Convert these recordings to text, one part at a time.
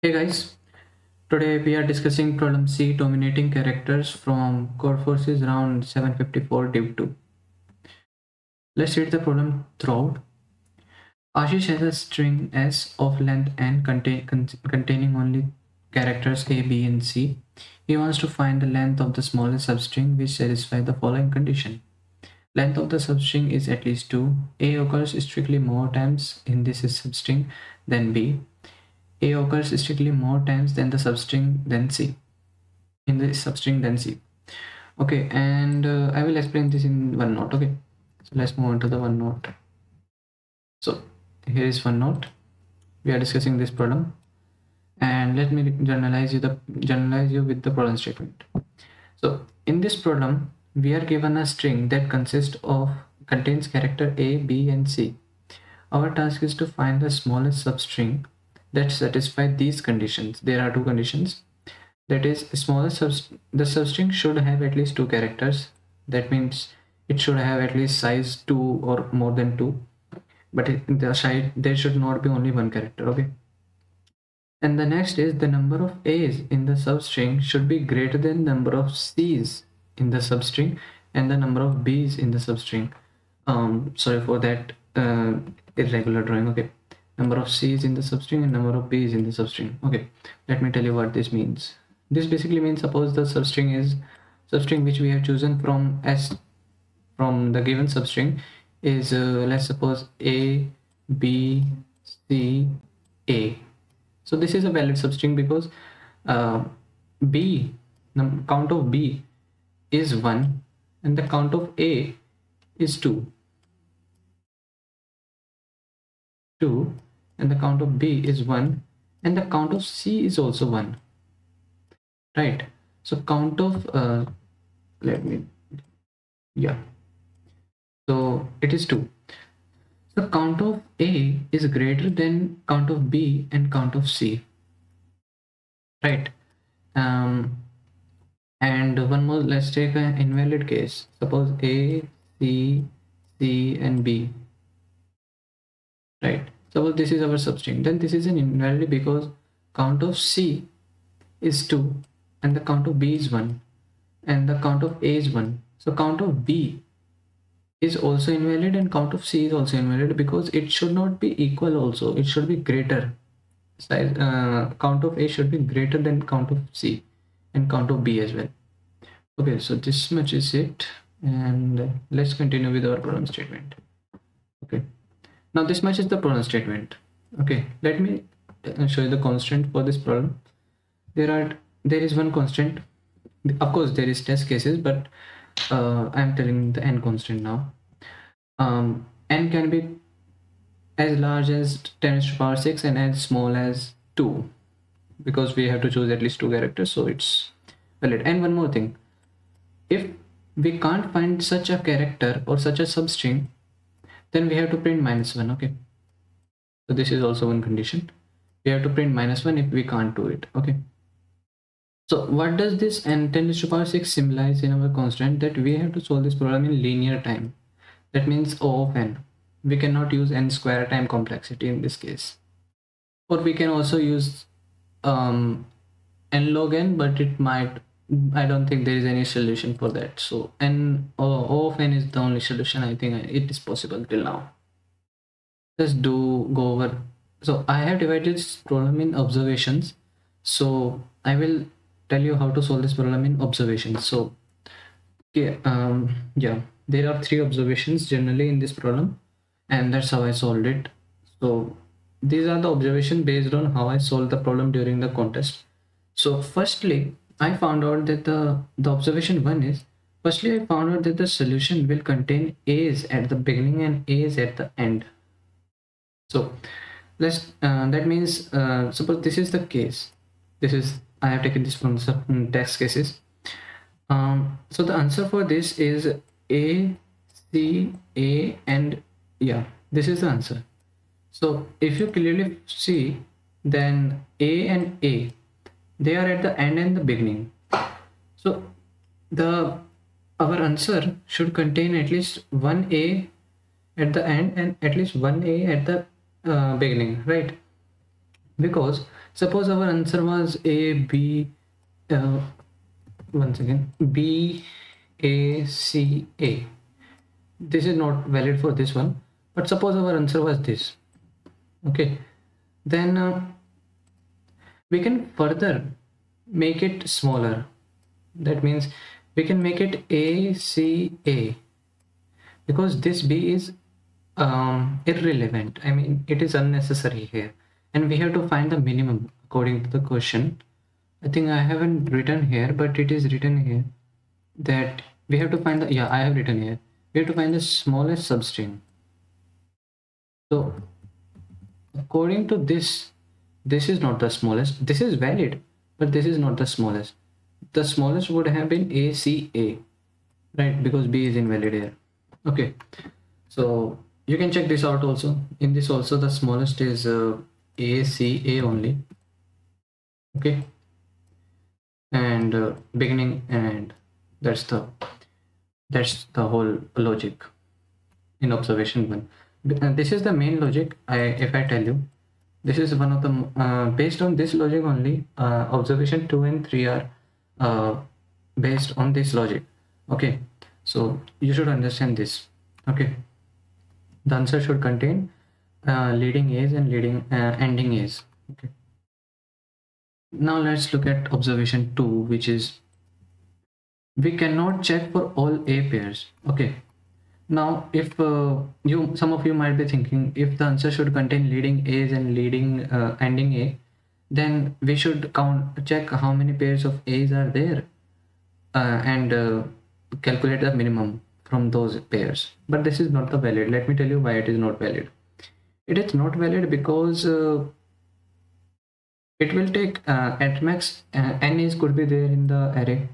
Hey guys, today we are discussing problem C, dominating characters from Codeforces round 754 div 2. Let's read the problem throughout. Ashish has a string S of length n containing only characters A, B and C. He wants to find the length of the smallest substring which satisfies the following condition. Length of the substring is at least 2. A occurs strictly more times in this substring than B. A occurs strictly more times than the substring than C. In the substring than C. Okay, and I will explain this in one note. Okay, so let's move on to the one note. So here is one note. We are discussing this problem, and let me generalize you with the problem statement. So in this problem, we are given a string that contains character A, B, and C. Our task is to find the smallest substring that satisfies these conditions. There are two conditions. That is, the substring should have at least 2 characters. That means it should have at least size 2 or more than 2, but in the side there should not be only one character. Okay, and the next is the number of A's in the substring should be greater than number of C's in the substring and the number of B's in the substring. Sorry for that irregular drawing. Okay, number of C's in the substring and number of B's in the substring. Okay, let me tell you what this means. This basically means, suppose the substring which we have chosen from the given substring is let's suppose A, B, C, A. So this is a valid substring because count of B is 1 and the count of A is 2 and the count of B is 1 and the count of C is also 1. Right, so count of so it is 2. So count of A is greater than count of B and count of C, right? And one more, let's take an invalid case. Suppose A, C, and B, right? Suppose this is our substring, then this is an invalid because count of C is 2 and the count of B is 1 and the count of A is 1. So count of B is also invalid and count of C is also invalid because it should not be equal also. It should be greater. Count of A should be greater than count of C and count of B as well. Okay, so this much is it, and let's continue with our problem statement. Okay, now this much is the problem statement. Okay, let me show you the constant for this problem. There is one constant. Of course there is test cases, but I am telling the n constant now. N can be as large as 10 to the power 6 and as small as 2 because we have to choose at least 2 characters, so it's valid. And one more thing, if we can't find such a character or such a substring, then we have to print -1. Okay, so this is also one condition. We have to print -1 if we can't do it. Okay, so what does this n 10 to the power 6 symbolize in our constant? That we have to solve this problem in linear time. That means O of n. We cannot use n square time complexity in this case, or we can also use n log n, but it might, I don't think there is any solution for that. So O of n is the only solution. I think it is possible till now. Let's go over. So I have divided this problem in observations, so I will tell you how to solve this problem in observations. So yeah, there are 3 observations generally in this problem, and that's how I solved it. So these are the observations based on how I solved the problem during the contest. So firstly, I found out that the observation 1 is, firstly I found out that the solution will contain A's at the beginning and A's at the end. So let's that means suppose this is the case. I have taken this from some test cases. So the answer for this is A, C, A, and yeah, this is the answer. So if you clearly see, then A and A, they are at the end and the beginning. So our answer should contain at least one A at the end and at least one A at the beginning, right? Because suppose our answer was A, B, uh, once again, B, A, C, A. This is not valid for this one, but suppose our answer was this. Okay, then we can further make it smaller. That means we can make it A, C, A, because this B is irrelevant. I mean, it is unnecessary here, and we have to find the minimum according to the question. I think I haven't written here, but it is written here that we have to find the, yeah, I have written here, we have to find the smallest substring. So according to this, this is not the smallest. This is valid, but this is not the smallest. The smallest would have been ACA, right? Because B is invalid here. Okay, so you can check this out also. In this also, the smallest is ACA only. Okay, and beginning and end. That's the whole logic in observation one. This is the main logic. If I tell you, this is one of the based on this logic only. Observation 2 and 3 are based on this logic. Okay, so you should understand this. Okay, the answer should contain leading A's and leading ending A's. Okay, now let's look at observation 2, which is we cannot check for all A pairs. Okay, now if some of you might be thinking, if the answer should contain leading A's and leading ending A, then we should check how many pairs of A's are there and calculate the minimum from those pairs. But this is not the valid. Let me tell you why it is not valid. It is not valid because it will take at max n A's could be there in the array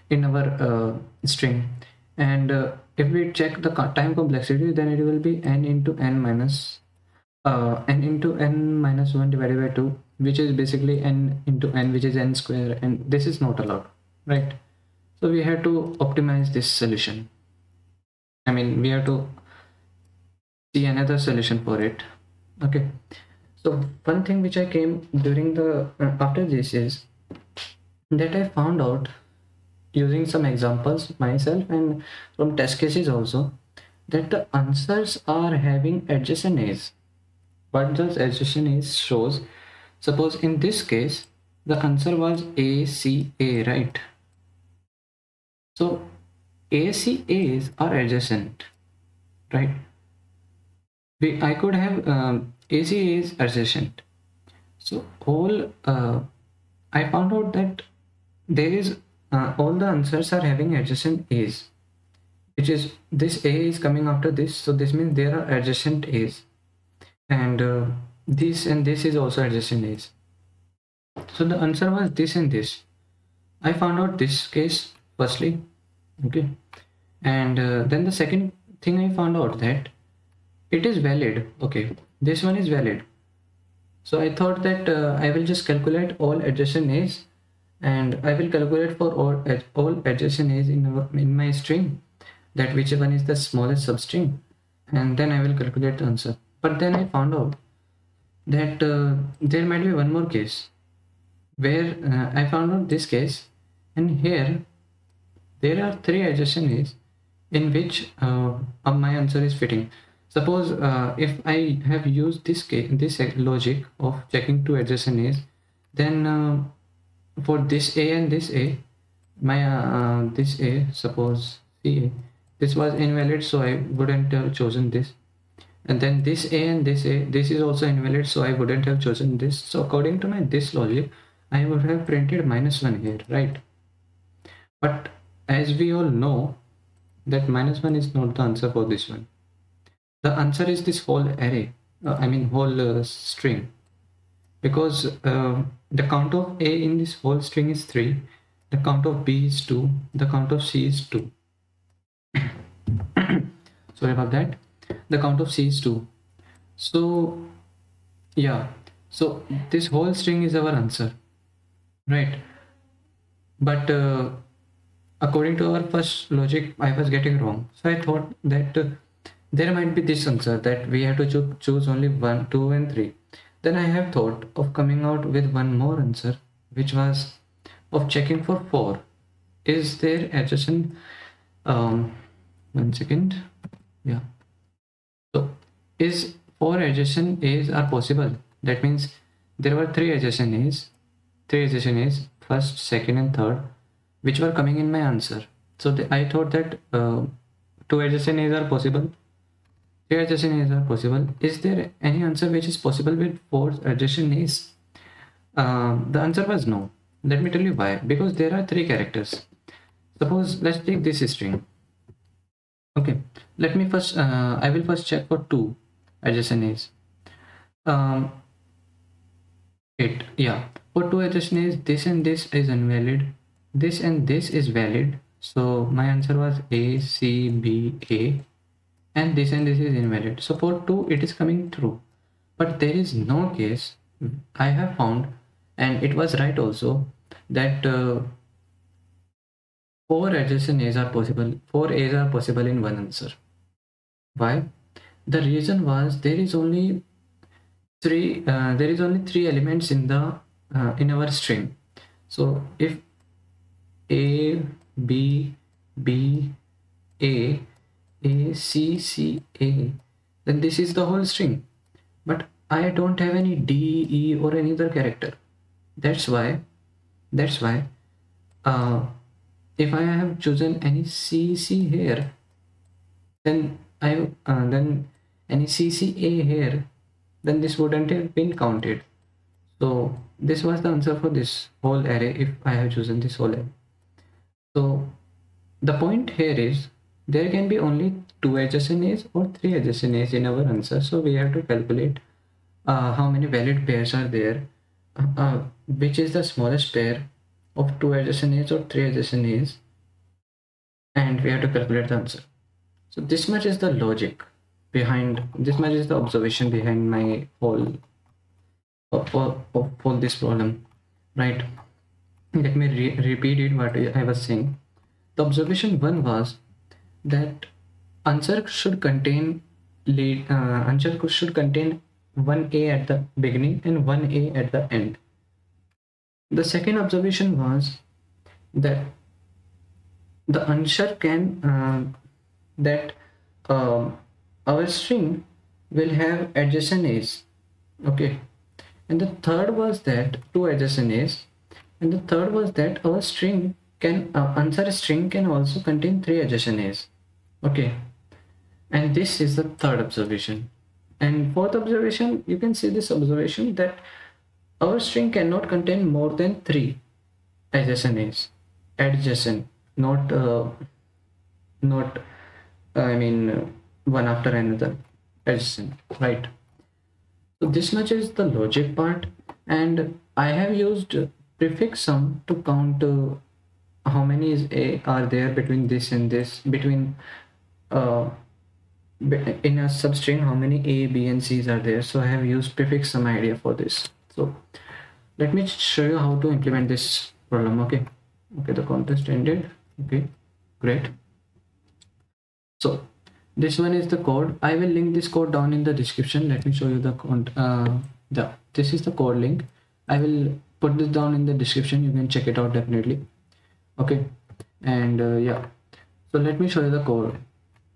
in our string, and if we check the time complexity, then it will be n into n minus 1 divided by 2, which is basically n into n, which is n square, and this is not allowed, right? So we have to optimize this solution. I mean, we have to see another solution for it. Okay, so one thing which I came during the after this is that I found out using some examples myself and from test cases also, that the answers are having adjacent A's. What does adjacent A's shows? Suppose in this case the answer was ACA, right? So ACA's are adjacent, right? I could have ACA's adjacent. So all I found out that there is all the answers are having adjacent A's, which is this A is coming after this, so this means there are adjacent A's, and this and this is also adjacent A's. So the answer was this and this. I found out this case firstly. Okay, and then the second thing I found out that it is valid. Okay, this one is valid. So I thought that I will just calculate all adjacent A's, and I will calculate for all adjacent A's in my string, that which one is the smallest substring, and then I will calculate the answer. But then I found out that there might be one more case where I found out this case, and here there are 3 adjacent A's in which my answer is fitting. Suppose if I have used this logic of checking 2 adjacent A's, then for this A and this A, my this A, suppose CA, this was invalid, so I wouldn't have chosen this, and then this A and this A, this is also invalid, so I wouldn't have chosen this. So according to my this logic, I would have printed -1 here, right? But as we all know that -1 is not the answer for this one. The answer is this whole array, whole string, because the count of A in this whole string is 3, the count of B is 2, the count of C is 2. Sorry about that. The count of C is 2. So yeah, so this whole string is our answer, right? But according to our first logic, I was getting wrong. So I thought that there might be this answer, that we have to choose only 1, 2 and 3. Then I have thought of coming out with one more answer, which was of checking for 4. Is there adjacent, one second, yeah. So is 4 adjacent A's are possible? That means there were 3 adjacent A's, first, second and third, which were coming in my answer. So I thought that 2 adjacent A's are possible, 3 adjacent A's are possible. Is there any answer which is possible with 4 adjacent A's? The answer was no. Let me tell you why. Because there are 3 characters. Suppose let's take this string. Okay, let me first, I will first check for 2 adjacent A's. Yeah, for 2 adjacent A's, this and this is invalid, this and this is valid. So my answer was A, C, B, A, and this is invalid. So for 2 it is coming true, but there is no case I have found, and it was right also, that 4 adjacent A's are possible, 4 A's are possible in one answer. Why? The reason was there is only 3 elements in the in our string. So if A, B, B, A, C, C, A, then this is the whole string. But I don't have any D, E or any other character. That's why if I have chosen any C, C here, then then any C, C, A here, then this wouldn't have been counted. So this was the answer for this whole array if I have chosen this whole array. So the point here is there can be only 2 adjacent A's or 3 adjacent A's in our answer. So we have to calculate how many valid pairs are there, which is the smallest pair of 2 adjacent A's or 3 adjacent A's, and we have to calculate the answer. So this much is the logic behind, this much is the observation behind my whole of this problem, right? Let me repeat it what I was saying. The observation 1 was that answer should contain one A at the beginning and one A at the end. The second observation was that the answer can our string will have adjacent A's. Okay, and the third was that 2 adjacent A's, and the third was that our string can answer string can also contain 3 adjacent A's. Okay, and this is the third observation. And fourth observation, you can see this observation that our string cannot contain more than 3 adjacent A's. Adjacent, not one after another, adjacent, right? So this much is the logic part, and I have used prefix sum to count how many are there between this and this, between in a substring how many A, B and C's are there. So I have used prefix sum idea for this. So let me show you how to implement this problem. Okay, the contest ended. Okay, great. So this one is the code. I will link this code down in the description. Let me show you the this is the code link. I will put this down in the description. You can check it out definitely. Okay, and yeah, so let me show you the code.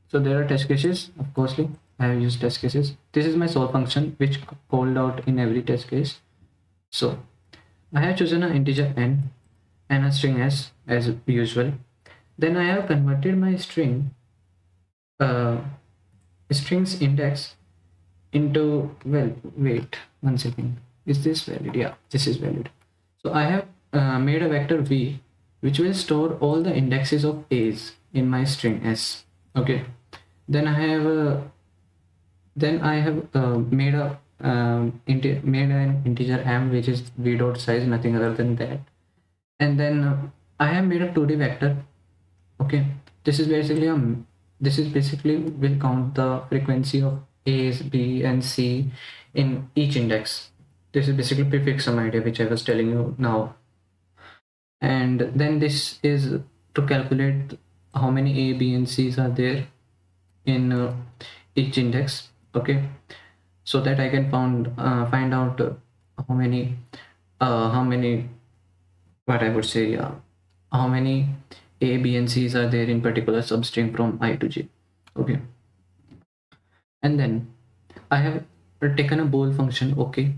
So there are test cases. Of course, I have used test cases. This is my solve function which called out in every test case. So I have chosen an integer n and a string s as usual. Then I have converted my strings index into, well, wait one second, is this valid? Yeah, this is valid. So I have made a vector v which will store all the indexes of a's in my string s. Okay, then I have made an integer m which is v dot size, nothing other than that. And then I have made a 2D vector. Okay, this is basically will count the frequency of A's, B and C in each index. This is basically prefix sum idea which I was telling you now. And then this is to calculate how many A, B and C's are there in each index. Okay, so that I can find out how many, what I would say, yeah, how many A, B, and C's are there in particular substring from I to J. Okay, and then I have taken a bool function, okay,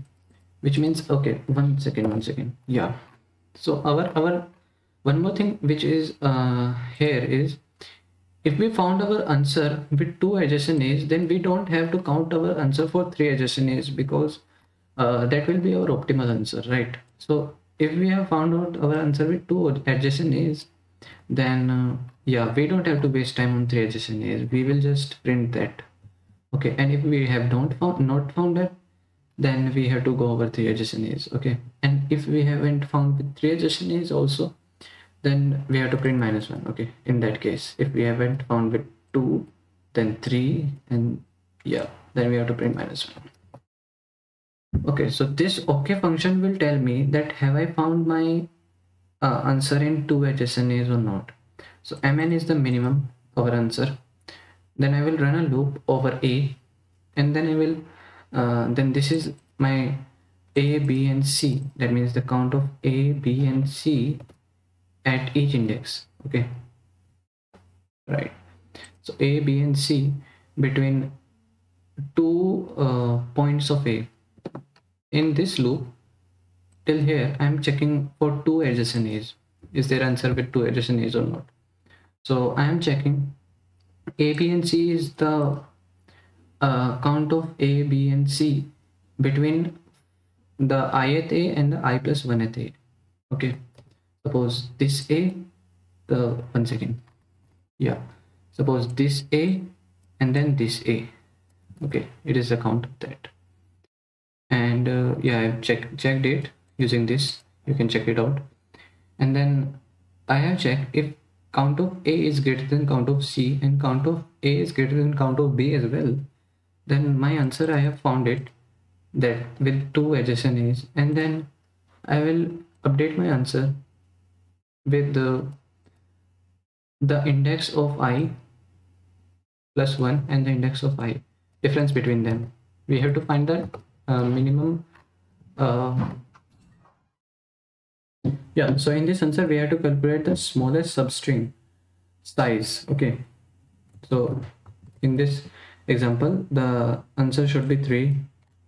which means, okay, one second, yeah. So our one more thing which is here is, if we found our answer with 2 adjacent A's, then we don't have to count our answer for 3 adjacent A's, because that will be our optimal answer, right? So if we have found out our answer with 2 adjacent A's, then yeah, we don't have to waste time on 3 adjacent A's. We will just print that. Okay, and if we have not found that, then we have to go over 3 adjacent A's. Okay, and if we haven't found with 3 adjacent A's also, then we have to print -1. Okay, in that case, if we haven't found with 2, then 3, and yeah, then we have to print -1. Okay, so this okay function will tell me that have I found my answer in 2 adjacent A's or not. So mn is the minimum of our answer. Then I will run a loop over A, and then I will then this is my A, B, and C. That means the count of A, B, and C at each index. Okay, right. So A, B, and C between 2 points of A. In this loop till here, I am checking for 2 adjacent A's. Is there answer with 2 adjacent A's or not? So I am checking A, B, and C is the count of A, B, and C between the ith A and the I plus 1th A. Okay, suppose this A, one second, yeah, suppose this A and then this A. Okay, it is the count of that. And yeah, I've checked it using this. You can check it out. And then I have checked if count of A is greater than count of C and count of A is greater than count of B as well, then my answer, I have found it that with 2 adjacent A's, and then I will update my answer with the index of I plus 1 and the index of I, difference between them. We have to find the minimum. Yeah, so in this answer we have to calculate the smallest substring size. Okay, so in this example the answer should be 3.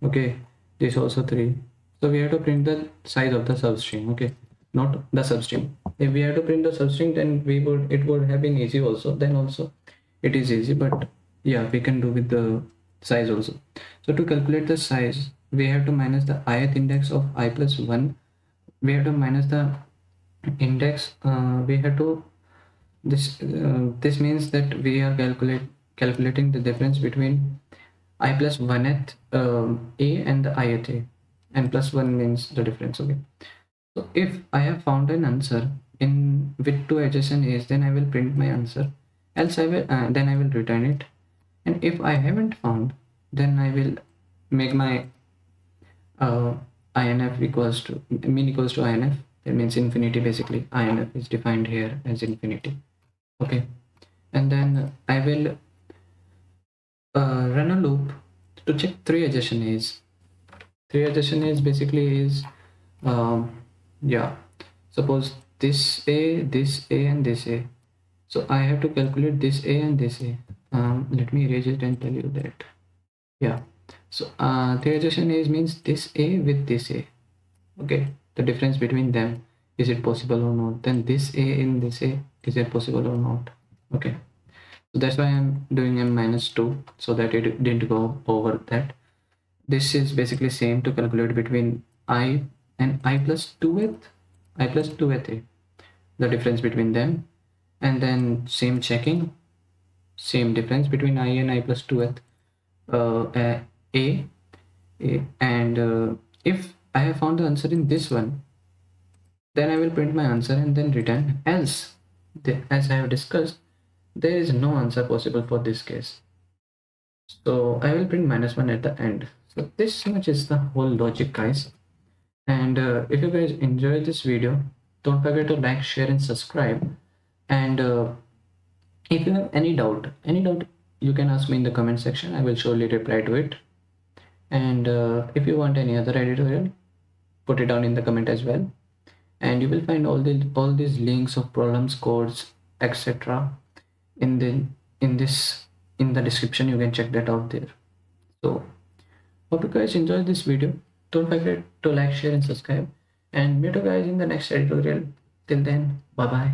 Okay, this also 3. So we have to print the size of the substring. Okay, not the substring. If we have to print the substring, then it would have been easy also. Then also it is easy, but yeah, we can do with the size also. So to calculate the size, we have to minus the ith index of I plus 1. We have to minus the index. We have to this means that we are calculating the difference between I plus 1th A and the ith A, and plus 1 means the difference. Okay, so if I have found an answer in with 2 adjacent A's, then I will print my answer, else I will then I will return it. And if I haven't found, then I will make my inf equals to min equals to inf. That means infinity. Basically inf is defined here as infinity. Okay, and then I will run a loop to check 3 adjacent A's. 3 adjacent A's basically is yeah, suppose this A, this A, and this A. So I have to calculate this A and this A. Let me erase it and tell you that. Yeah, so 3 adjacent A's means this A with this A. Okay, the difference between them, is it possible or not? Then this A in this A, is it possible or not? Okay, so that's why I'm doing m minus 2, so that it didn't go over that. This is basically same to calculate between I and I plus 2th A, the difference between them, and then same checking, same difference between I and I plus 2th A, and if I have found the answer in this one, then I will print my answer and then return. Else, as I have discussed, there is no answer possible for this case, so I will print -1 at the end. So this much is the whole logic, guys. And if you guys enjoyed this video, don't forget to like, share, and subscribe. And if you have any doubt, you can ask me in the comment section. I will surely reply to it. And if you want any other editorial, put it down in the comment as well, and you will find all these links of problems, codes, etc. in the in this in the description. You can check that out there. So hope you guys enjoyed this video. Don't forget to like, share, and subscribe, and meet you guys in the next editorial. Till then, bye bye.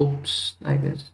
Oops, I guess.